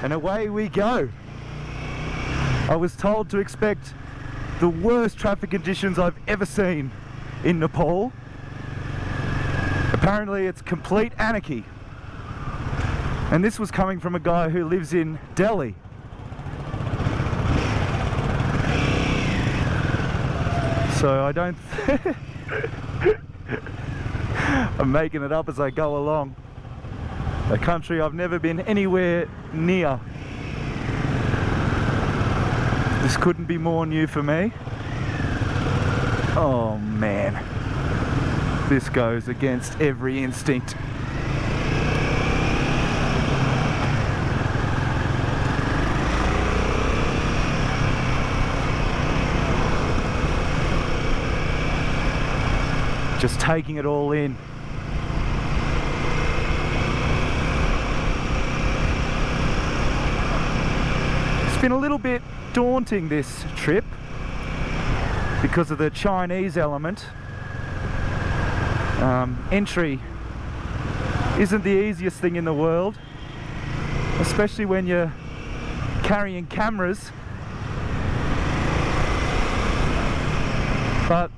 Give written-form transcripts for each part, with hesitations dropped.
and away we go. I was told to expect the worst traffic conditions I've ever seen in Nepal. Apparently it's complete anarchy. And this was coming from a guy who lives in Delhi. So I don't... I'm making it up as I go along. A country I've never been anywhere near. This couldn't be more new for me. Oh man, this goes against every instinct. Just taking it all in. It's been a little bit daunting, this trip, because of the Chinese element. Entry isn't the easiest thing in the world, especially when you're carrying cameras. But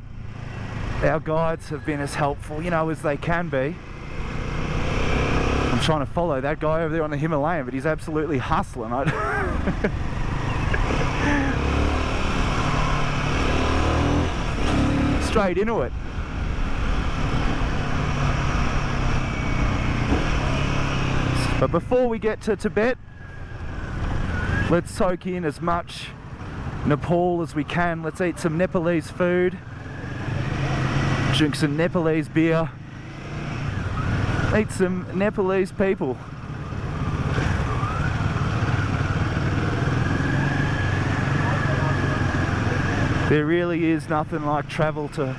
our guides have been as helpful, you know, as they can be. I'm trying to follow that guy over there on the Himalayan, but he's absolutely hustling. Straight into it. But before we get to Tibet, let's soak in as much Nepal as we can. Let's eat some Nepalese food, drink some Nepalese beer, meet some Nepalese people. There really is nothing like travel to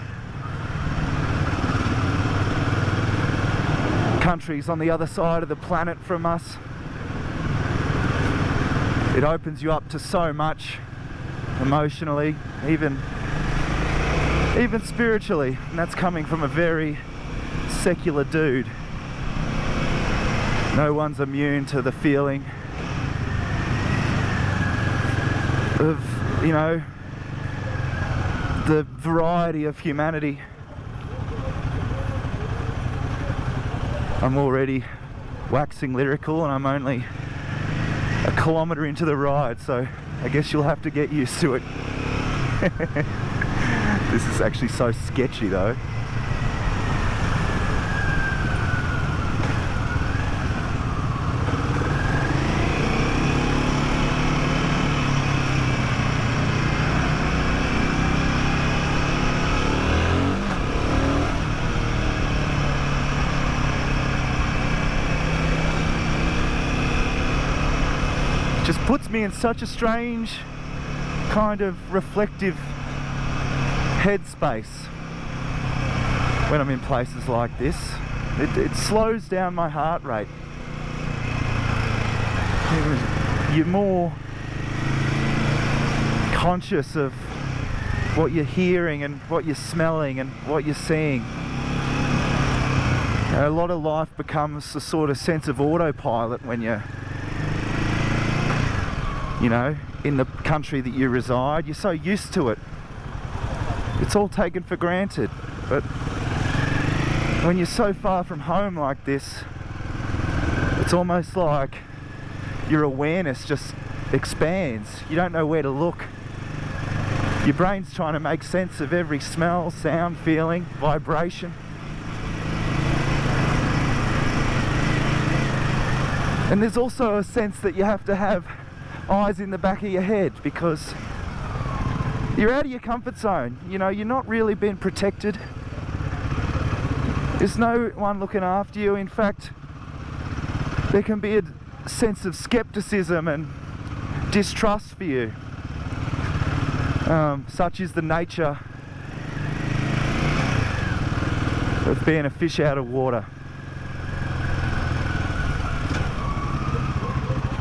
countries on the other side of the planet from us. It opens you up to so much emotionally, even spiritually, and that's coming from a very secular dude. No one's immune to the feeling of, you know, the variety of humanity. I'm already waxing lyrical and I'm only a kilometre into the ride, so I guess you'll have to get used to it. This is actually so sketchy though. Just puts me in such a strange kind of reflective headspace when I'm in places like this. It slows down my heart rate. You're more conscious of what you're hearing and what you're smelling and what you're seeing. You know, a lot of life becomes a sort of sense of autopilot when you're, you know, in the country that you reside. You're so used to it. It's all taken for granted. But when you're so far from home like this, it's almost like your awareness just expands. You don't know where to look. Your brain's trying to make sense of every smell, sound, feeling, vibration. And there's also a sense that you have to have eyes in the back of your head, because you're out of your comfort zone. You know, you're not really being protected. There's no one looking after you. In fact, there can be a sense of skepticism and distrust for you. Such is the nature of being a fish out of water.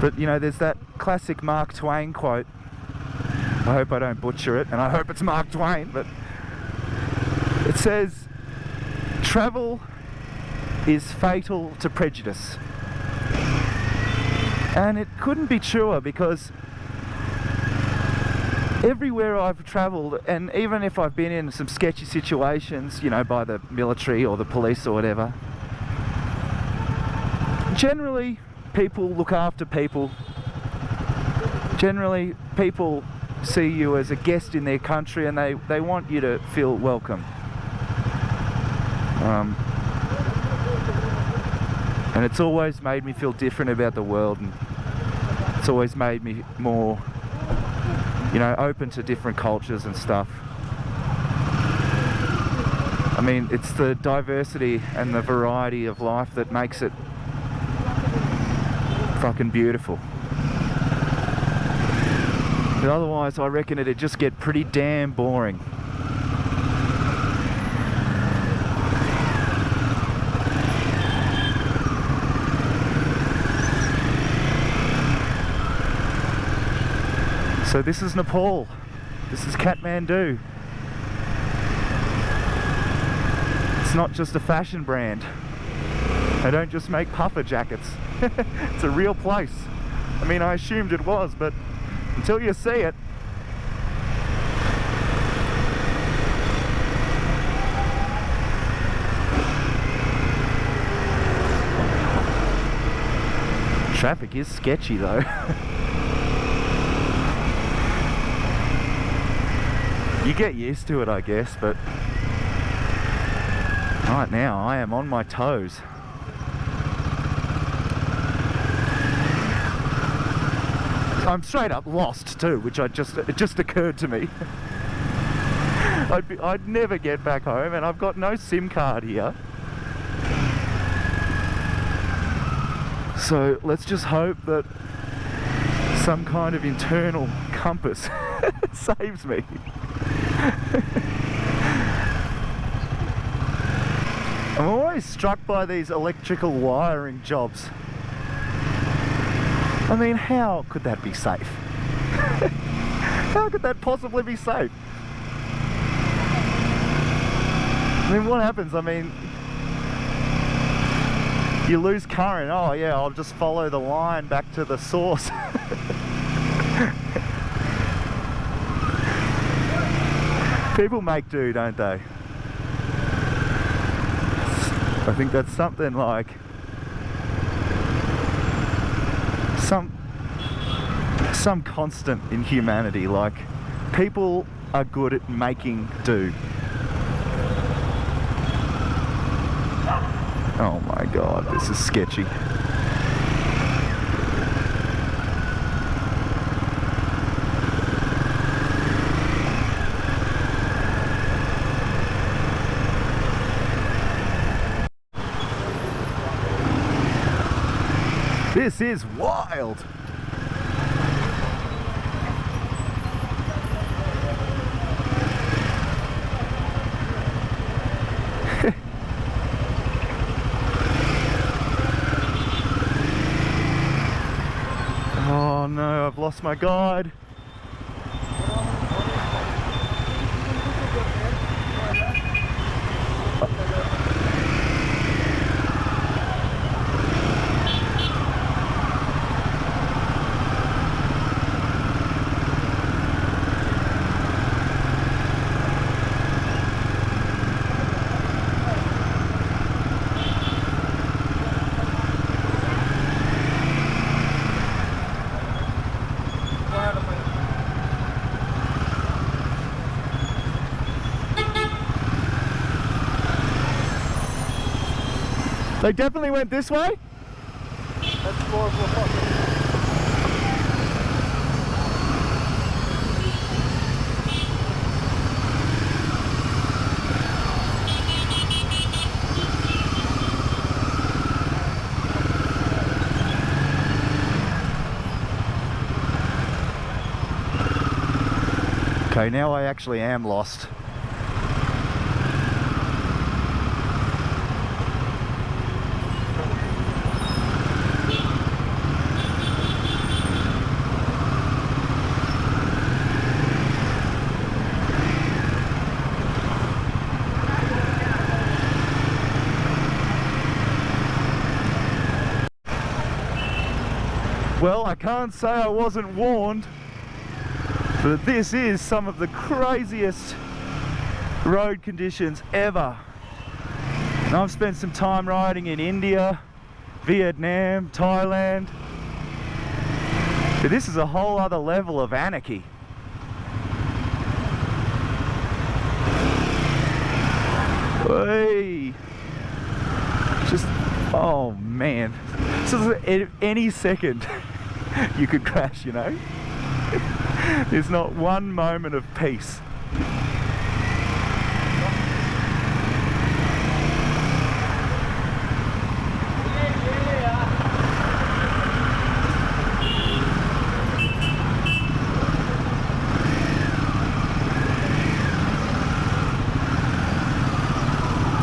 But you know, there's that classic Mark Twain quote. I hope I don't butcher it, and I hope it's Mark Twain, but it says, "Travel is fatal to prejudice, And it couldn't be truer, because everywhere I've travelled, and even if I've been in some sketchy situations, you know, by the military or the police or whatever, generally people look after people. Generally people see you as a guest in their country, and they want you to feel welcome. And it's always made me feel different about the world, and it's always made me more, you know, open to different cultures and stuff. I mean, it's the diversity and the variety of life that makes it fucking beautiful. But otherwise, I reckon it'd just get pretty damn boring. So this is Nepal. This is Kathmandu. It's not just a fashion brand. They don't just make puffer jackets. It's a real place. I mean, I assumed it was, but until you see it. Traffic is sketchy though. You get used to it, I guess, but right now I am on my toes. I'm straight up lost too, which it just occurred to me. I'd never get back home, and I've got no SIM card here. So let's just hope that some kind of internal compass saves me. I'm always struck by these electrical wiring jobs. I mean, how could that be safe? How could that possibly be safe? I mean, what happens? I mean, you lose current. Oh yeah, I'll just follow the line back to the source. People make do, don't they? I think that's something like some constant in humanity. Like, people are good at making do. Oh my god, this is sketchy. This is wild. Oh no, I've lost my guide. They definitely went this way? That's more of a Okay, now I actually am lost. Well, I can't say I wasn't warned, but this is some of the craziest road conditions ever. And I've spent some time riding in India, Vietnam, Thailand, but this is a whole other level of anarchy. Hey, just, oh man, so at any second you could crash, you know. There's not one moment of peace.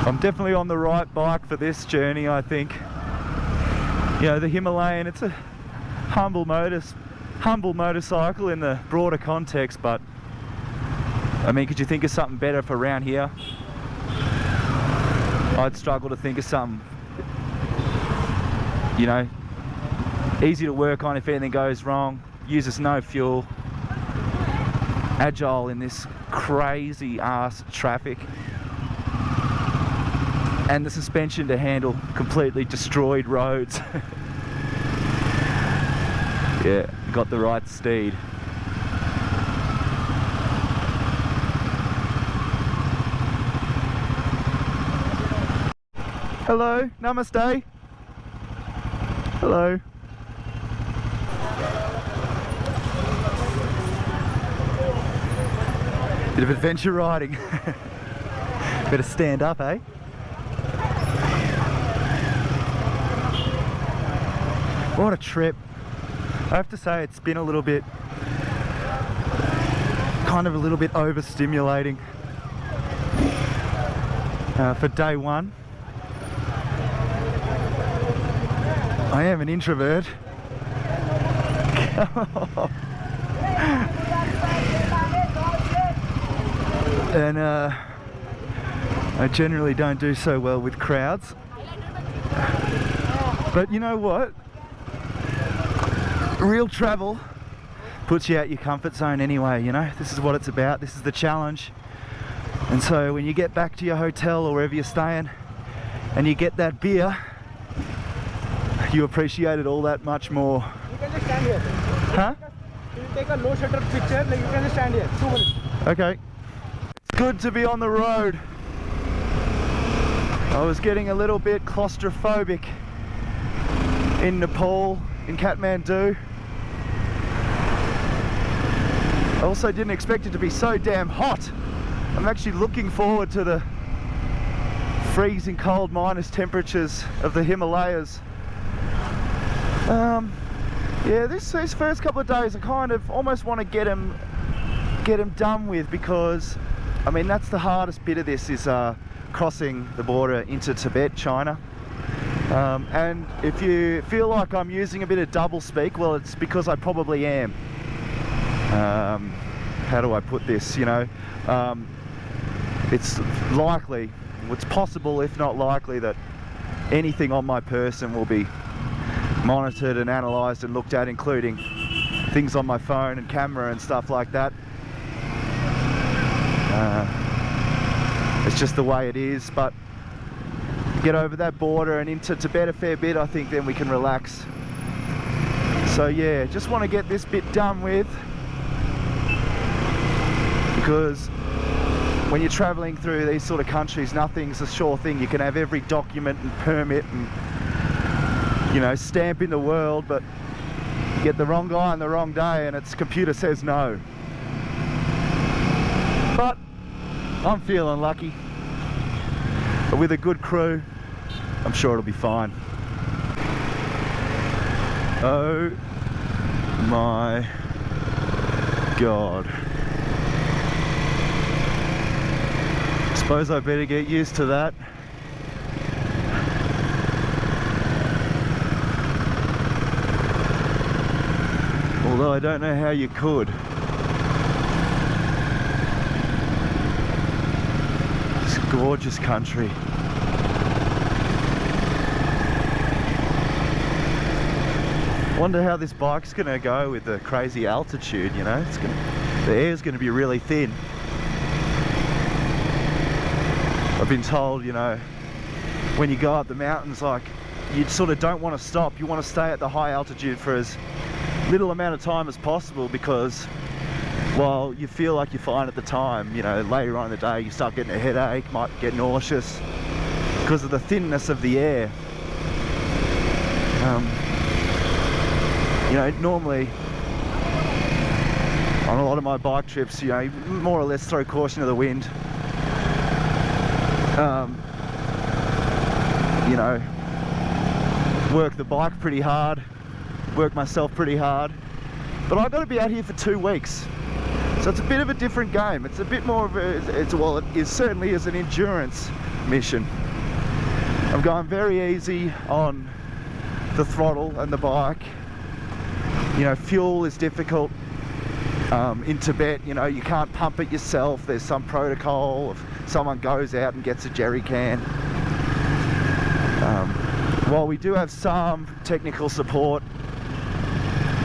I'm definitely on the right bike for this journey, I think. You know, the Himalayan, it's a humble motorcycle in the broader context, but I mean, could you think of something better for around here? I'd struggle to think of something, you know, easy to work on if anything goes wrong, uses no fuel, agile in this crazy ass traffic, and the suspension to handle completely destroyed roads. Yeah, got the right steed. Hello, namaste. Hello. Bit of adventure riding. Better stand up, eh? What a trip. I have to say it's been a little bit, kind of a little bit overstimulating for day one. I am an introvert. And I generally don't do so well with crowds. But you know what? Real travel puts you out your comfort zone anyway, you know. This is what it's about. This is the challenge. And so when you get back to your hotel or wherever you're staying and you get that beer, you appreciate it all that much more. You can just stand here. Huh? You take a low shutter picture, like you can just stand here. 2 minutes. Okay. It's good to be on the road. I was getting a little bit claustrophobic in Nepal, in Kathmandu. I also didn't expect it to be so damn hot. I'm actually looking forward to the freezing cold minus temperatures of the Himalayas. Yeah, these first couple of days I kind of almost want to get them done with, because I mean that's the hardest bit of this, is crossing the border into Tibet, China. And if you feel like I'm using a bit of double speak, well, it's because I probably am. How do I put this, you know? It's likely, it's possible if not likely, that anything on my person will be monitored and analysed and looked at, including things on my phone and camera and stuff like that. It's just the way it is, but get over that border and into Tibet a fair bit, I think then we can relax. So yeah, just want to get this bit done with, because when you're travelling through these sort of countries, nothing's a sure thing. You can have every document and permit and, you know, stamp in the world, but you get the wrong guy on the wrong day and its computer says no. But I'm feeling lucky. But with a good crew, I'm sure it'll be fine. Oh my God. Suppose I better get used to that. Although I don't know how you could. It's a gorgeous country. Wonder how this bike's gonna go with the crazy altitude, you know? The air's gonna be really thin. I've been told, you know, when you go up the mountains, like, you sort of don't want to stop. You want to stay at the high altitude for as little amount of time as possible, because while you feel like you're fine at the time, you know, later on in the day you start getting a headache, might get nauseous because of the thinness of the air. You know, normally on a lot of my bike trips, you know, more or less throw caution to the wind. You know, work the bike pretty hard, work myself pretty hard, but I've got to be out here for 2 weeks, so it's a bit of a different game. It's a bit more of a, well, it certainly is an endurance mission. I'm going very easy on the throttle and the bike. You know, fuel is difficult. In Tibet, you know, you can't pump it yourself. There's some protocol. If someone goes out and gets a jerry can. While we do have some technical support,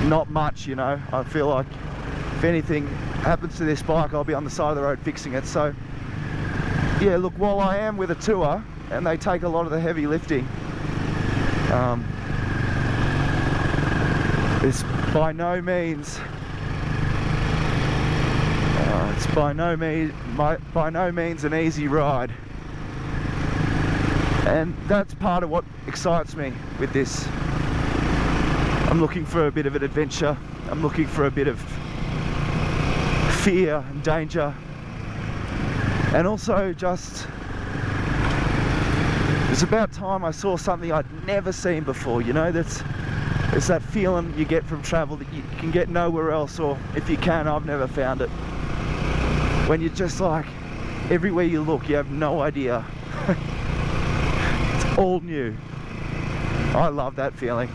not much, you know. I feel like if anything happens to this bike, I'll be on the side of the road fixing it. So yeah, look, while I am with a tour and they take a lot of the heavy lifting, it's by no means by no means an easy ride, and that's part of what excites me with this. I'm looking for a bit of an adventure. I'm looking for a bit of fear and danger, and also just, it's about time I saw something I'd never seen before. You know, it's that feeling you get from travel that you can get nowhere else, or if you can, I've never found it. When you're just like, everywhere you look, you have no idea. It's all new. I love that feeling.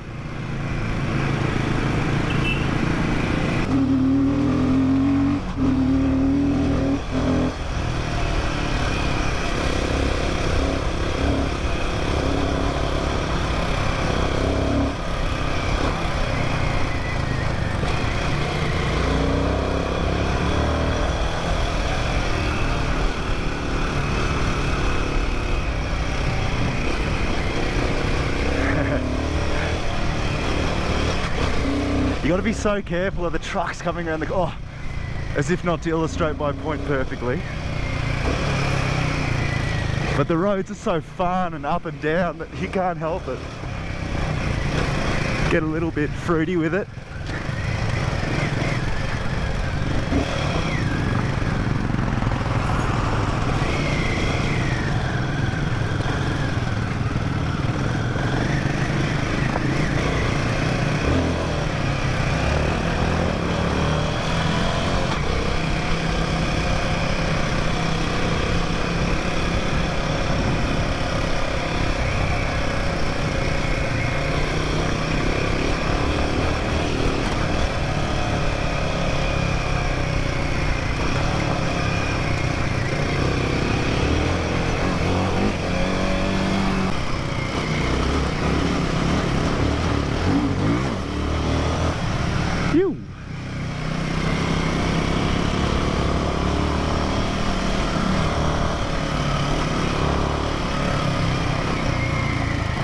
You got to be so careful of the trucks coming around the, as if not to illustrate my point perfectly. But the roads are so fun and up and down that you can't help it. Get a little bit fruity with it.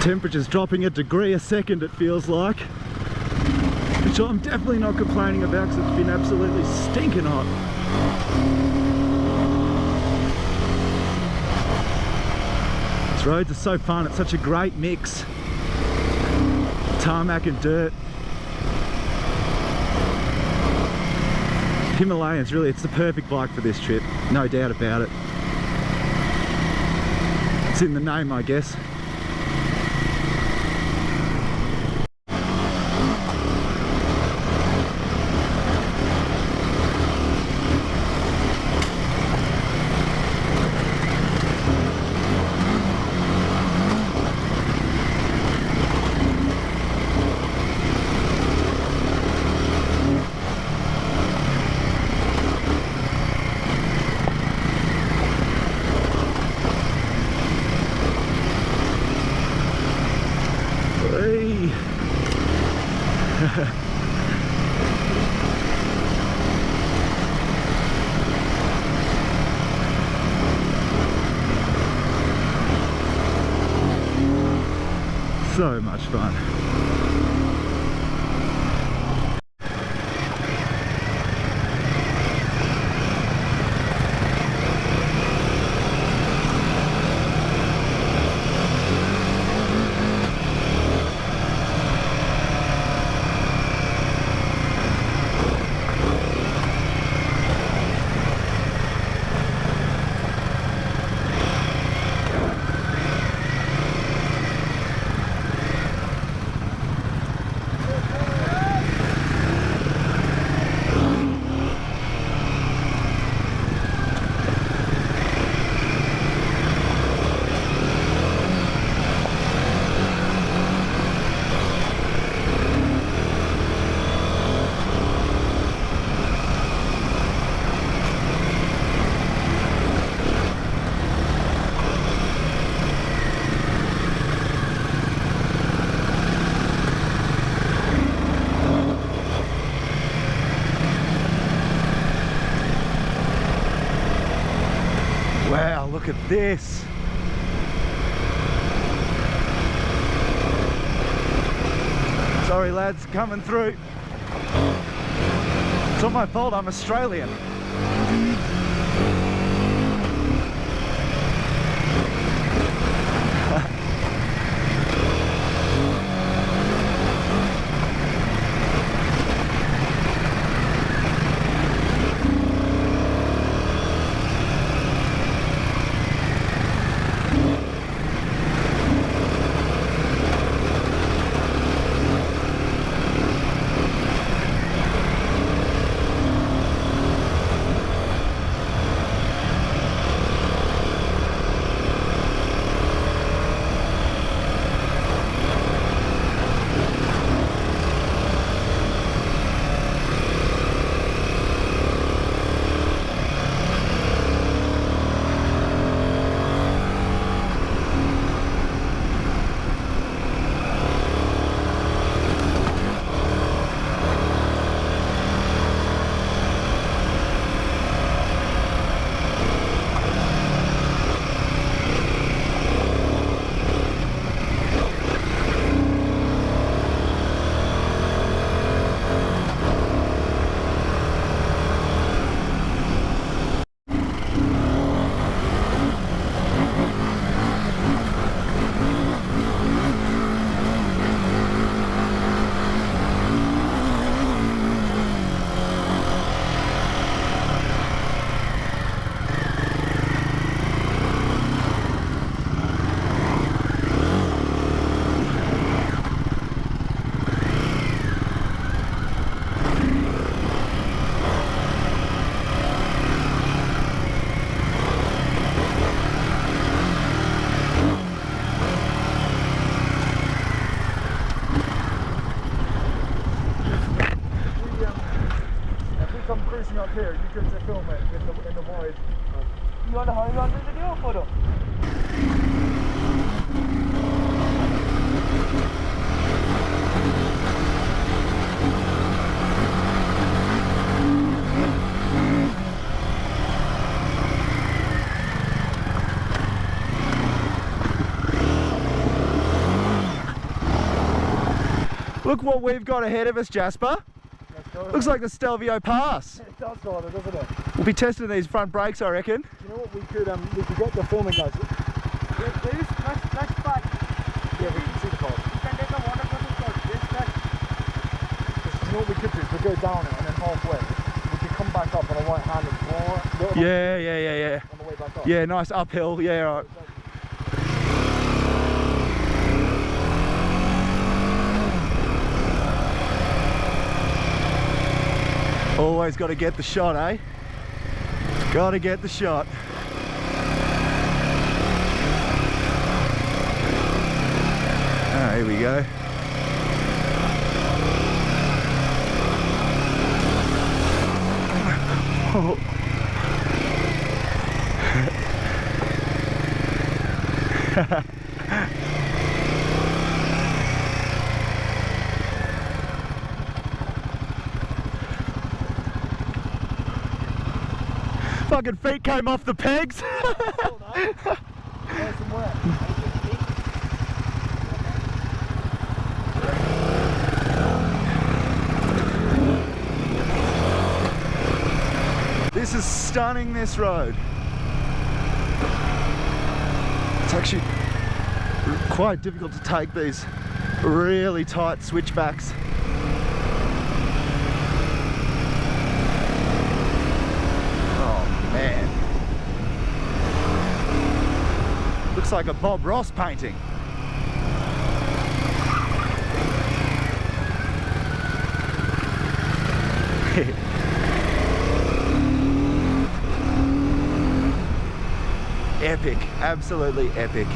Temperature's dropping a degree a second, it feels like, which I'm definitely not complaining about because it's been absolutely stinking hot. These roads are so fun. It's such a great mix, tarmac and dirt. Himalayans, really, it's the perfect bike for this trip, no doubt about it. It's in the name, I guess. So much fun. Wow, look at this. Sorry lads, coming through. It's not my fault, I'm Australian. Up here, you could film it in the wide. You want a horizontal video or photo? Look what we've got ahead of us, Jasper. Looks like the Stelvio Pass. It does, rather, doesn't it? We'll be testing these front brakes, I reckon. You know what, we could get the filming guys. There is flash back. Yeah, we can see the car. You can take a waterproof shot. There's flash. You know what we could do is we go down it and then halfway we could come back up on a right hand and go Yeah. on the way back up. Yeah, nice uphill. Yeah, right. Always got to get the shot, eh? Got to get the shot. Ah, here we go. Oh. Fucking feet came off the pegs. This is stunning, this road. It's actually quite difficult to take these really tight switchbacks. Oh man. Looks like a Bob Ross painting. Epic, absolutely epic.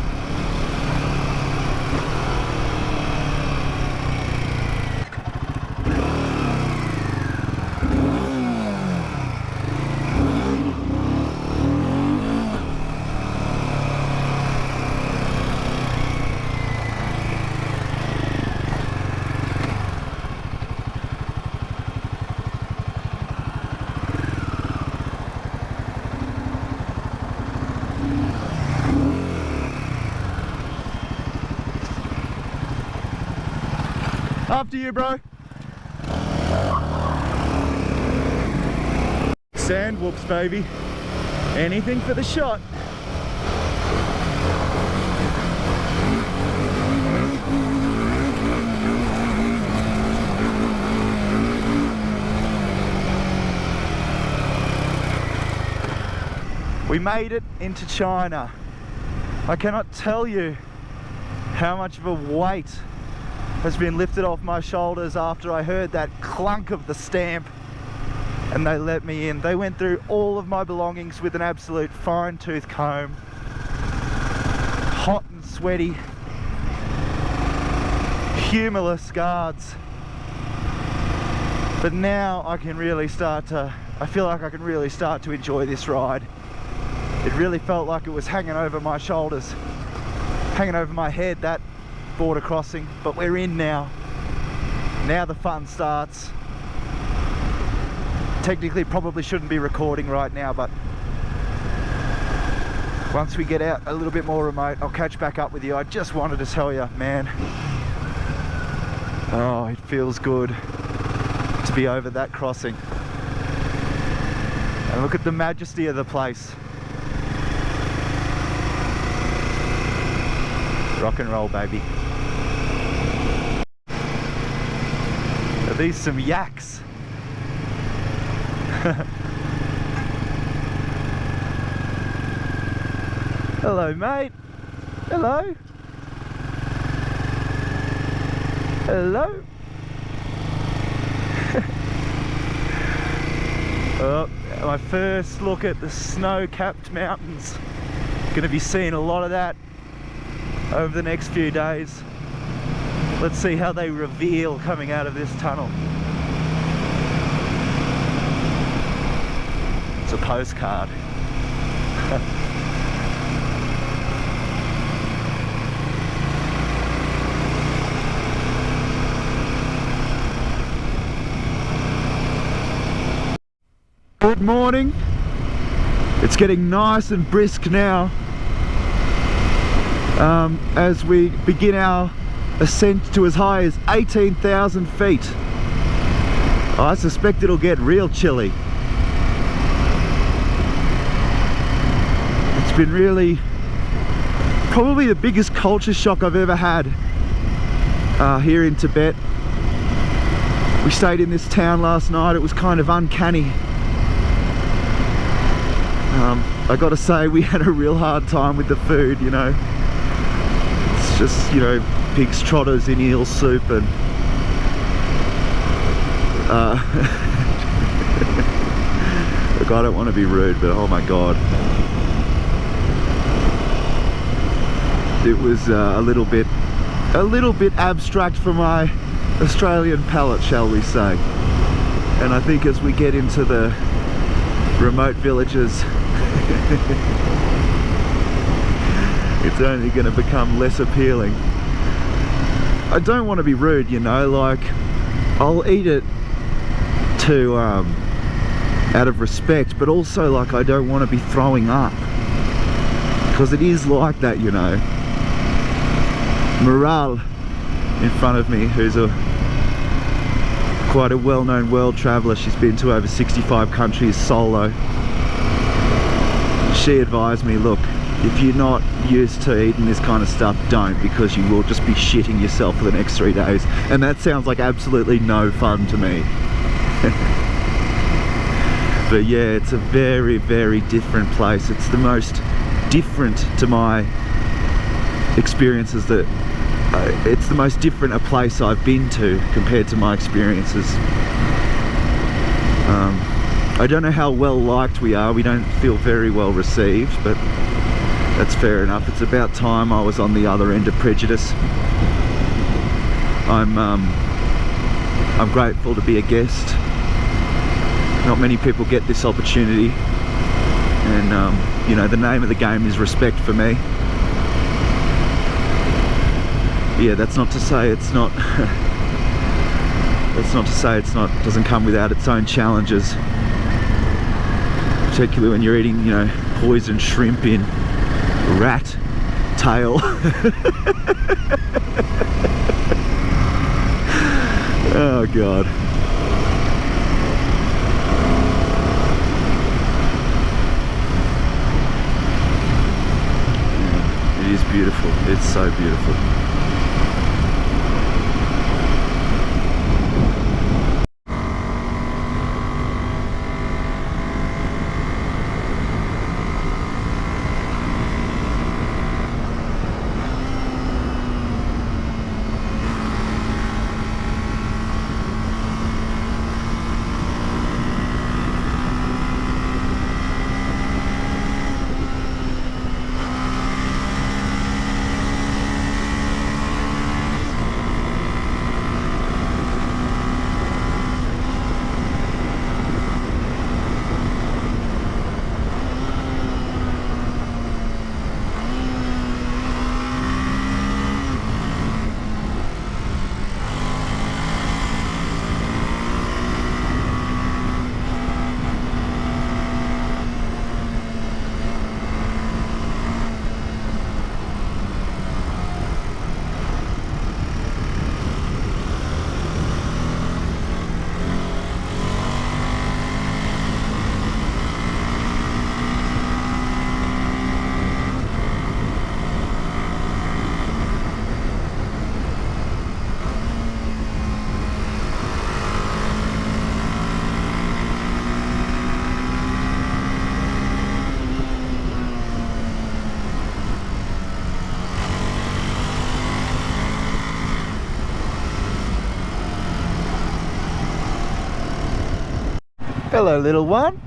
After you, bro. Sand whoops, baby. Anything for the shot. We made it into China. I cannot tell you how much of a weight has been lifted off my shoulders after I heard that clunk of the stamp and they let me in. They went through all of my belongings with an absolute fine-tooth comb. Hot and sweaty, humorless guards. But now I can really start to, I feel like I can really start to enjoy this ride. It really felt like it was hanging over my shoulders, hanging over my head, that border crossing, but we're in now. Now the fun starts. Technically probably shouldn't be recording right now, but once we get out a little bit more remote, I'll catch back up with you. I just wanted to tell you, man, oh, it feels good to be over that crossing. And look at the majesty of the place. Rock and roll, baby. Are these some yaks? Hello, mate. Hello. Hello. Oh, my first look at the snow-capped mountains. Gonna be seeing a lot of that over the next few days. Let's see how they reveal coming out of this tunnel. It's a postcard. Good morning. It's getting nice and brisk now. As we begin our ascent to as high as 18,000 feet. I suspect it'll get real chilly. It's been really, probably the biggest culture shock I've ever had here in Tibet. We stayed in this town last night. It was kind of uncanny. I gotta say, we had a real hard time with the food, you know. It's just, you know, pig's trotters in eel soup and look, I don't want to be rude, but oh my god, it was a little bit abstract for my Australian palate, shall we say. And I think as we get into the remote villages it's only going to become less appealing. I don't want to be rude, you know, like I'll eat it to out of respect, but also like I don't want to be throwing up, because it is like that, you know. Morale in front of me, who's a quite a well-known world traveller. She's been to over 65 countries solo. She advised me, look, if you're not used to eating this kind of stuff, don't, because you will just be shitting yourself for the next 3 days. And that sounds like absolutely no fun to me. But yeah, it's a very, very different place. It's the most different to my experiences that it's the most different a place I've been to compared to my experiences. I don't know how well liked we are. We don't feel very well received, but that's fair enough. It's about time I was on the other end of prejudice. I'm grateful to be a guest. Not many people get this opportunity, and you know, the name of the game is respect for me. Yeah, that's not to say it's not that's not to say it's not doesn't come without its own challenges, particularly when you're eating, you know, poisoned shrimp in rat tail. Oh god. It is beautiful. It's so beautiful. Hello, little one.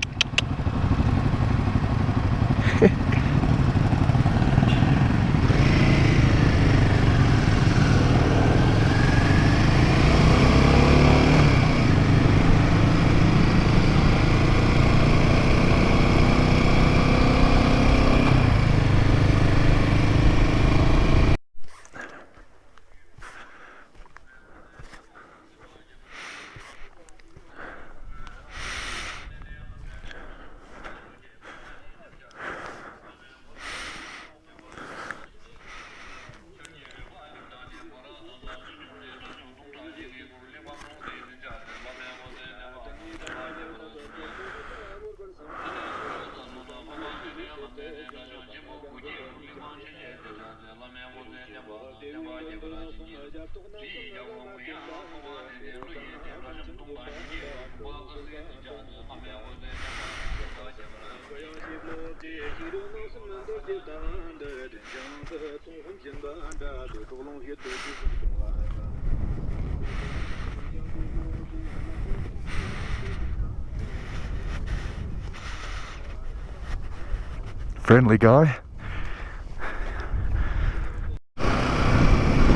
Friendly guy.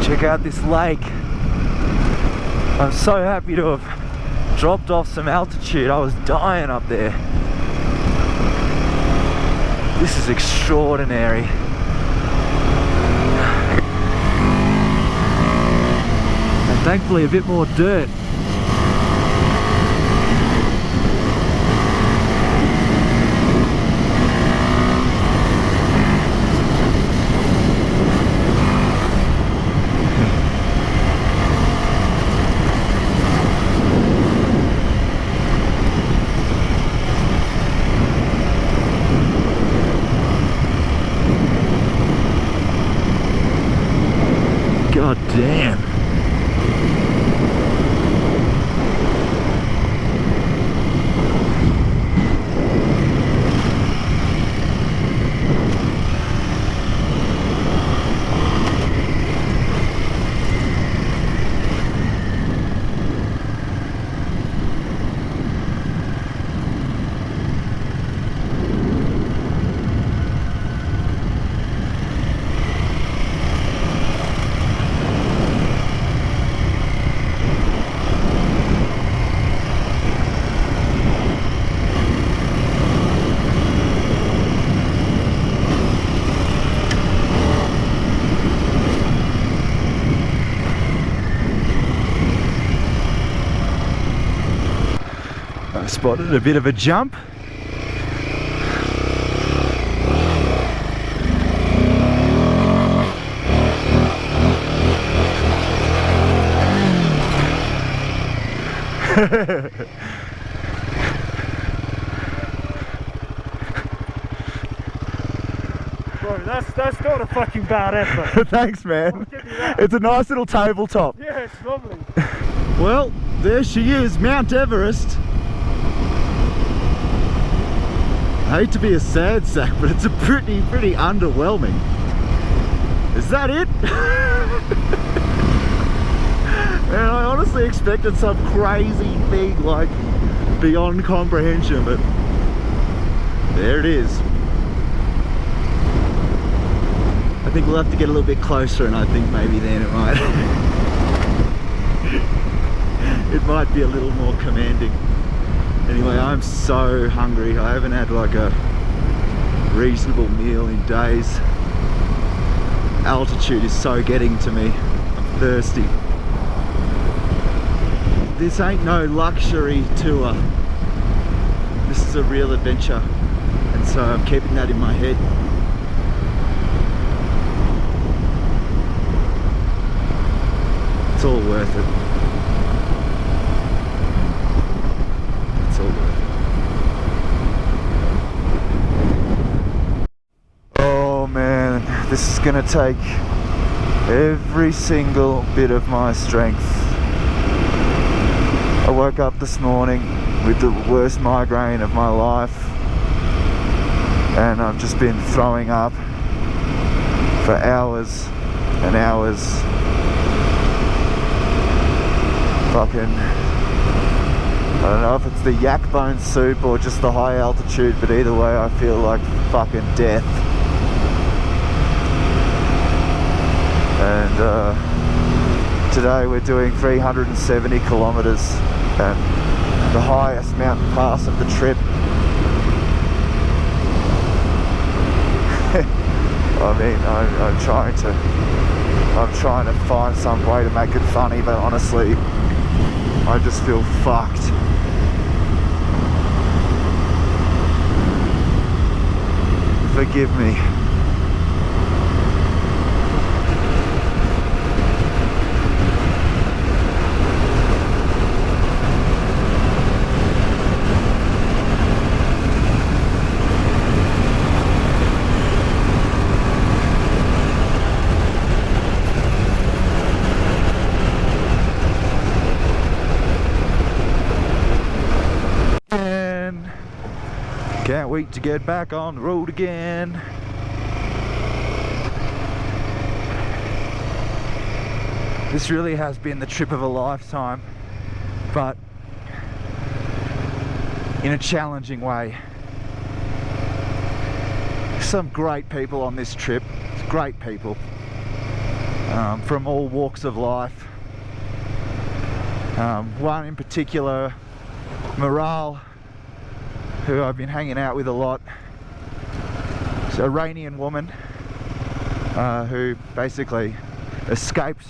Check out this lake. I'm so happy to have dropped off some altitude. I was dying up there. This is extraordinary. And thankfully a bit more dirt. God damn. I spotted a bit of a jump. Bro, that's not a fucking bad effort. Thanks, man. I'll give you that. It's a nice little tabletop. Yeah, it's lovely. Well, there she is, Mount Everest. I hate to be a sad sack, but it's a pretty underwhelming. Is that it? Man, I honestly expected some crazy thing like beyond comprehension, but there it is. I think we'll have to get a little bit closer, and I think maybe then it might it might be a little more commanding. Anyway, I'm so hungry. I haven't had like a reasonable meal in days. Altitude is so getting to me. I'm thirsty. This ain't no luxury tour. This is a real adventure, and so I'm keeping that in my head. It's all worth it. It's all worth it. Oh man, this is gonna take every single bit of my strength. I woke up this morning with the worst migraine of my life, and I've just been throwing up for hours and hours. Fucking, I don't know if it's the yak bone soup or just the high altitude, but either way I feel like fucking death. And today we're doing 370 kilometers and the highest mountain pass of the trip. I mean, I'm trying to find some way to make it funny, but honestly, I just feel fucked. Forgive me. Can't wait to get back on the road again. This really has been the trip of a lifetime, but in a challenging way. Some great people on this trip, great people from all walks of life. One in particular, Morale, who I've been hanging out with a lot. She's an Iranian woman who basically escaped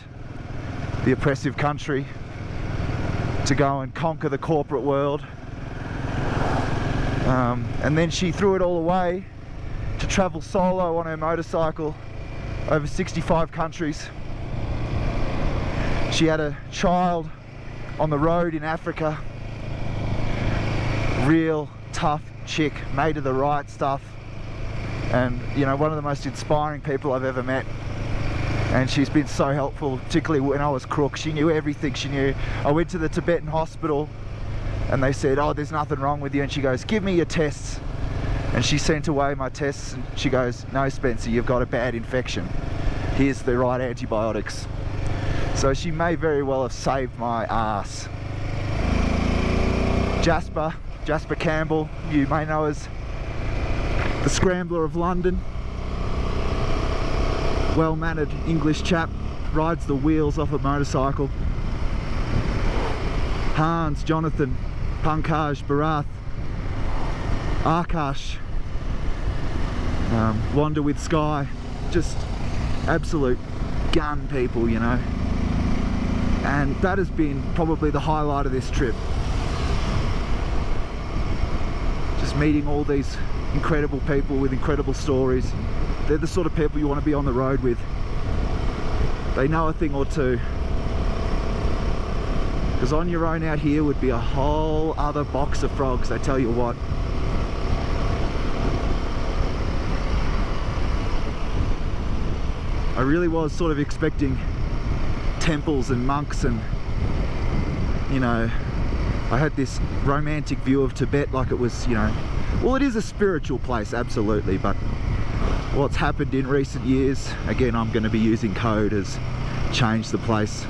the oppressive country to go and conquer the corporate world. And then she threw it all away to travel solo on her motorcycle over 65 countries. She had a child on the road in Africa. Real tough chick, made of the right stuff, and you know, one of the most inspiring people I've ever met. and she's been so helpful, particularly when I was crook. She knew everything. She knew. I went to the Tibetan hospital and they said, oh, there's nothing wrong with you, and she goes, give me your tests. And she sent away my tests and she goes, no, Spencer, you've got a bad infection. Here's the right antibiotics. So she may very well have saved my ass. Jasper Campbell, you may know as the Scrambler of London. Well-mannered English chap, rides the wheels off a motorcycle. Hans, Jonathan, Pankaj, Bharath, Akash, Wander with Sky, just absolute gun people, you know. And that has been probably the highlight of this trip. Just meeting all these incredible people with incredible stories. They're the sort of people you want to be on the road with. They know a thing or two. Because on your own out here would be a whole other box of frogs, I tell you what. I really was sort of expecting temples and monks, and you know, I had this romantic view of Tibet like it was, you know, well, it is a spiritual place, absolutely, but what's happened in recent years, again, I'm going to be using code, has changed the place.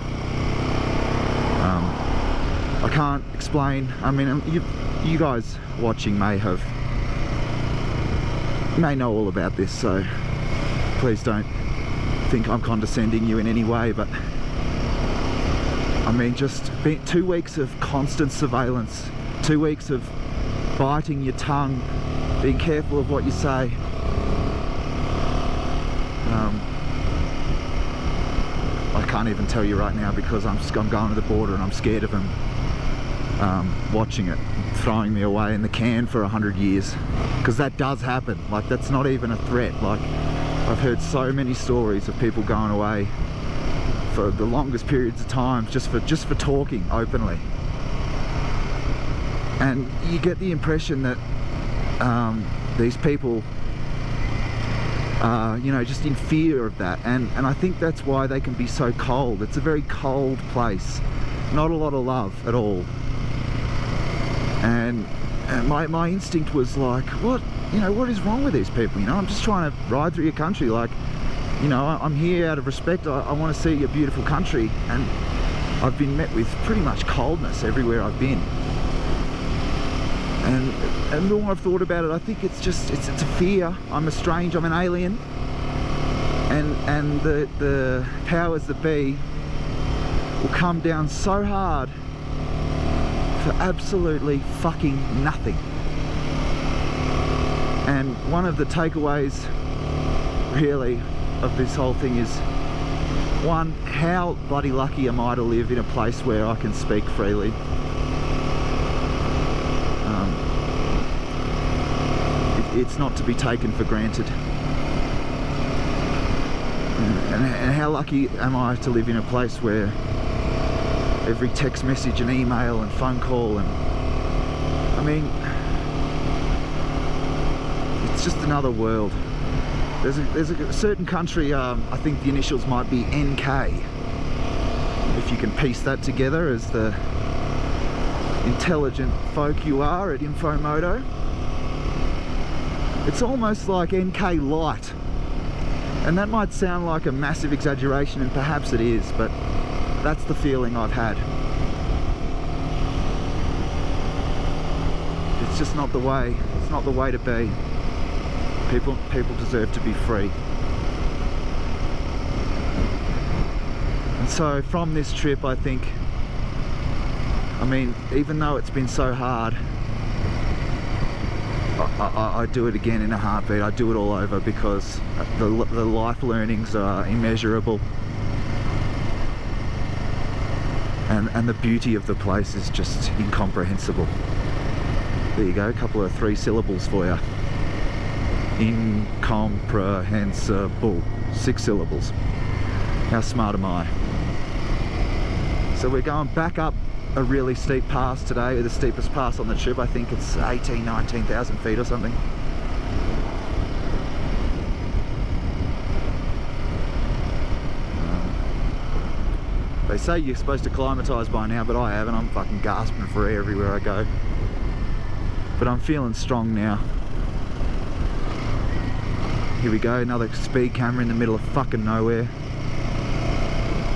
I can't explain. I mean, you guys watching may know all about this, so please don't think I'm condescending you in any way, but I mean, just 2 weeks of constant surveillance, 2 weeks of biting your tongue, being careful of what you say. I can't even tell you right now because I'm going to the border and I'm scared of them watching it, throwing me away in the can for 100 years, because that does happen. Like, that's not even a threat. Like, I've heard so many stories of people going away for the longest periods of time just for talking openly, and you get the impression that these people are, you know, just in fear of that, and I think that's why they can be so cold. It's a very cold place, not a lot of love at all, and my instinct was like, what is wrong with these people? You know, I'm just trying to ride through your country, like, you know, I'm here out of respect. I want to see your beautiful country, and I've been met with pretty much coldness everywhere I've been. And the more I've thought about it, I think it's a fear. I'm an alien, and the powers that be will come down so hard for absolutely fucking nothing. And one of the takeaways, really, of this whole thing is, one, how bloody lucky am I to live in a place where I can speak freely. It's not to be taken for granted. And how lucky am I to live in a place where every text message and email and phone call, and I mean, it's just another world. There's a certain country, I think the initials might be NK, if you can piece that together as the intelligent folk you are at MOTO. It's almost like NK light, and that might sound like a massive exaggeration, and perhaps it is, but that's the feeling I've had. It's just not the way. It's not the way to be. People deserve to be free. And so from this trip, I think, I mean, even though it's been so hard, I do it again in a heartbeat. I do it all over, because the life learnings are immeasurable, and the beauty of the place is just incomprehensible. There you go, a couple of 3 syllables for you. Incomprehensible. 6 syllables. How smart am I? So we're going back up a really steep pass today, the steepest pass on the trip. I think it's 19,000 feet or something. They say you're supposed to acclimatise by now, but I haven't. I'm fucking gasping for air everywhere I go. But I'm feeling strong now. Here we go, another speed camera in the middle of fucking nowhere.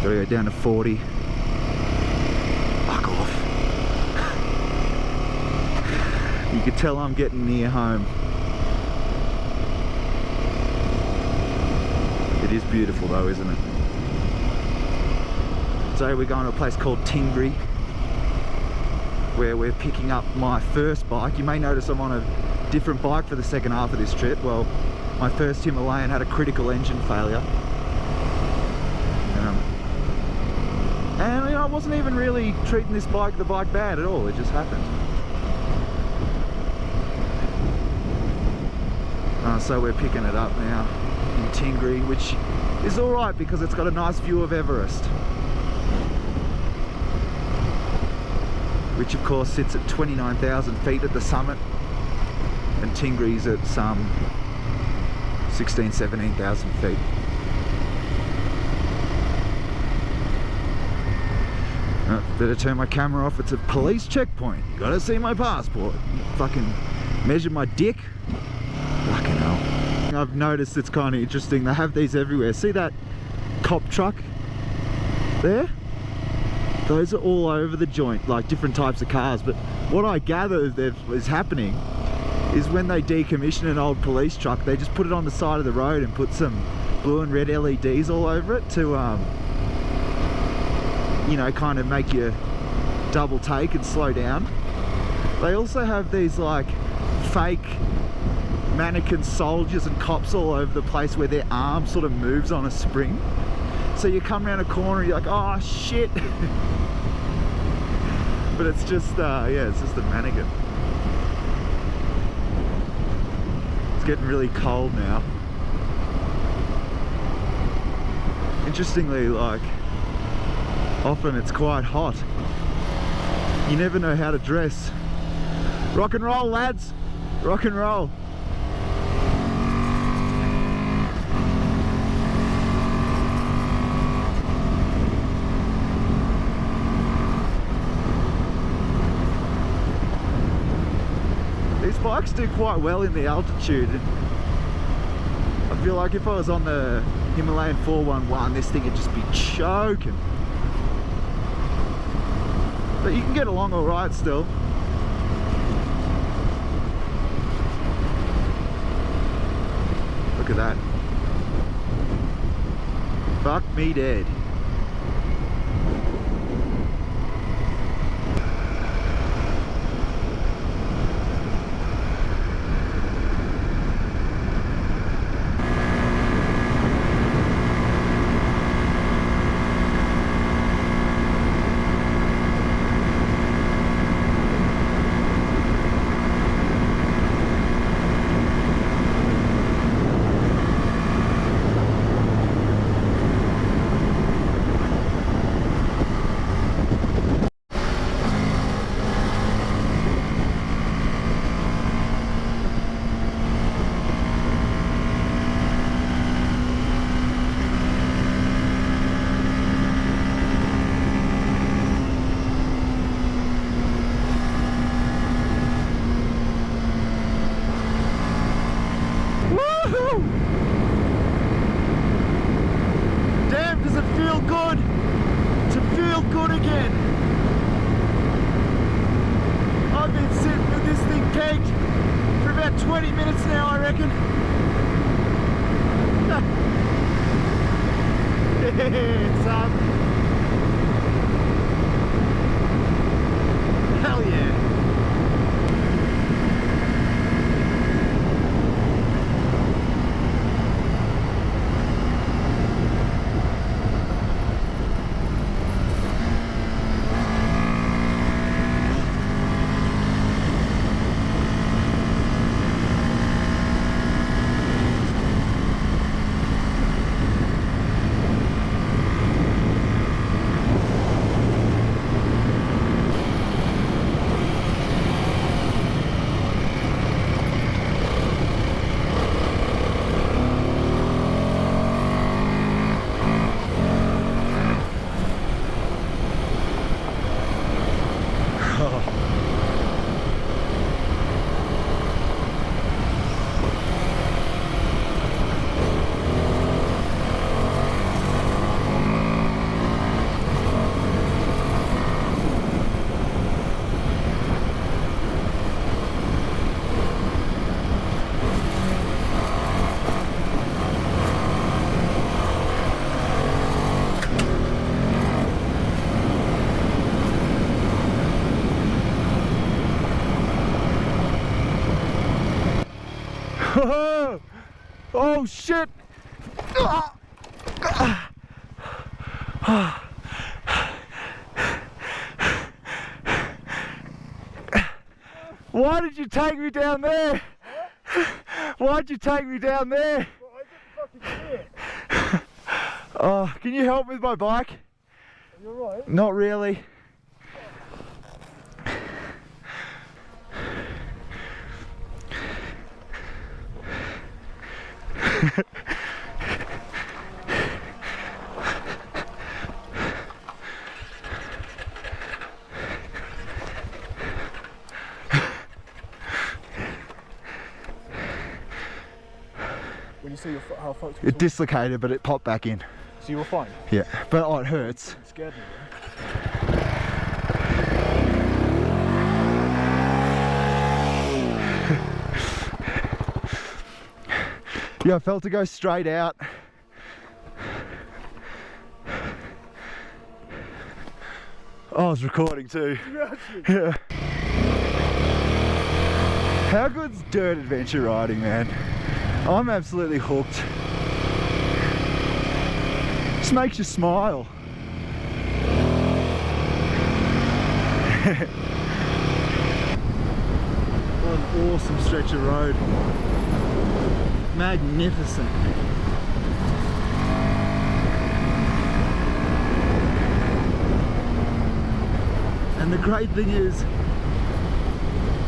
Gotta go down to 40. Fuck off. You can tell I'm getting near home. It is beautiful though, isn't it? So we're going to a place called Tingri, where we're picking up my first bike. You may notice I'm on a different bike for the second half of this trip. Well, my first Himalayan had a critical engine failure. And you know, I wasn't even really treating the bike bad at all, it just happened. So we're picking it up now in Tingri, which is alright because it's got a nice view of Everest. Which of course sits at 29,000 feet at the summit, and Tingri's at some 17,000 feet. Better turn my camera off, it's a police checkpoint. You gotta see my passport. Fucking measure my dick. Fucking hell. I've noticed it's kind of interesting, they have these everywhere. See that cop truck there? Those are all over the joint, like different types of cars. But what I gather is happening is when they decommission an old police truck, they just put it on the side of the road and put some blue and red LEDs all over it to you know, kind of make you double take and slow down. They also have these like fake mannequin soldiers and cops all over the place where their arm sort of moves on a spring. So you come around a corner and you're like, oh shit. But it's just, yeah, it's just a mannequin. It's getting really cold now. Interestingly, like, often it's quite hot. You never know how to dress. Rock and roll, lads. Rock and roll. These bikes do quite well in the altitude. I feel like if I was on the Himalayan 411, this thing would just be choking. But you can get along all right still. Look at that. Fuck me dead. Damn, does it feel good to feel good again? I've been sitting with this thing pegged for about 20 minutes now, I reckon. It's up. Hell yeah. Oh shit! Why did you take me down there? Why'd you take me down there? Well, I didn't fucking see it. Oh, can you help with my bike? Are you alright? Not really. When you see your foot, how far It dislocated, but it popped back in. so you were fine? Yeah, but oh, it hurts. It scared me. Yeah, I felt it go straight out. Oh, I was recording too. Yeah. How good's dirt adventure riding, man? I'm absolutely hooked. Just makes you smile. What an awesome stretch of road. Magnificent. And the great thing is,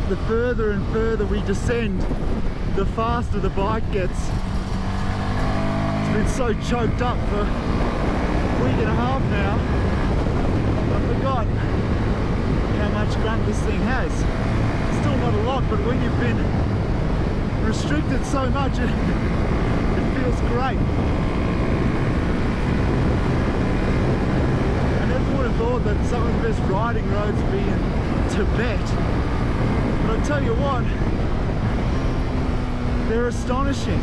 the further and further we descend, the faster the bike gets. It's been so choked up for a week and a half now, I forgot how much grunt this thing has. Still not a lot, but when you've been restricted so much, it feels great. I never would have thought that some of the best riding roads would be in Tibet, but I tell you what, they're astonishing.